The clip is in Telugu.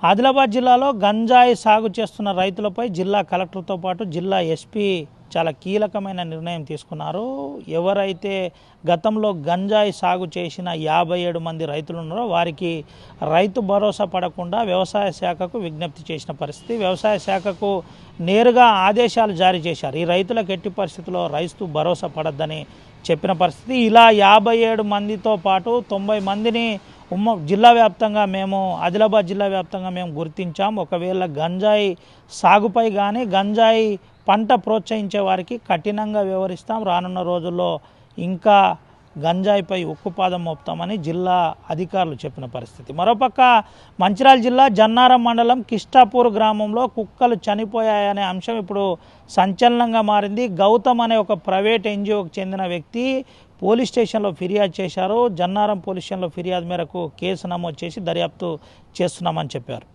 ఆదిలాబాద్ జిల్లాలో గంజాయి సాగు చేస్తున్న రైతులపై జిల్లా కలెక్టర్తో పాటు జిల్లా ఎస్పీ చాలా కీలకమైన నిర్ణయం తీసుకున్నారు. ఎవరైతే గతంలో గంజాయి సాగు చేసిన 57 మంది రైతులు ఉన్నారో వారికి రైతు భరోసా పడకుండా వ్యవసాయ శాఖకు విజ్ఞప్తి చేసిన పరిస్థితి. వ్యవసాయ శాఖకు నేరుగా ఆదేశాలు జారీ చేశారు. ఈ రైతులకు ఎట్టి పరిస్థితుల్లో రైతు భరోసా పడద్దని చెప్పిన పరిస్థితి. ఇలా 57 మందితో పాటు 90 మందిని జిల్లా వ్యాప్తంగా మేము ఆదిలాబాద్ జిల్లా వ్యాప్తంగా మేము గుర్తించాం. ఒకవేళ గంజాయి సాగుపై కానీ గంజాయి పంట ప్రోత్సహించే వారికి కఠినంగా వ్యవహరిస్తాం. రానున్న రోజుల్లో ఇంకా గంజాయిపై ఉక్కుపాదం మోపుతామని జిల్లా అధికారులు చెప్పిన పరిస్థితి. మరోపక్క మంచిర్యాల జిల్లా జన్నారం మండలం కిష్టాపూర్ గ్రామంలో కుక్కలు చనిపోయాయనే అంశం ఇప్పుడు సంచలనంగా మారింది. గౌతమ్ అనే ఒక ప్రైవేట్ ఎన్జిఓకి చెందిన వ్యక్తి పోలీస్ స్టేషన్లో ఫిర్యాదు చేశారు. జన్నారం పోలీస్ స్టేషన్లో ఫిర్యాదు మేరకు కేసు నమోదు చేసి దర్యాప్తు చేస్తున్నామని చెప్పారు.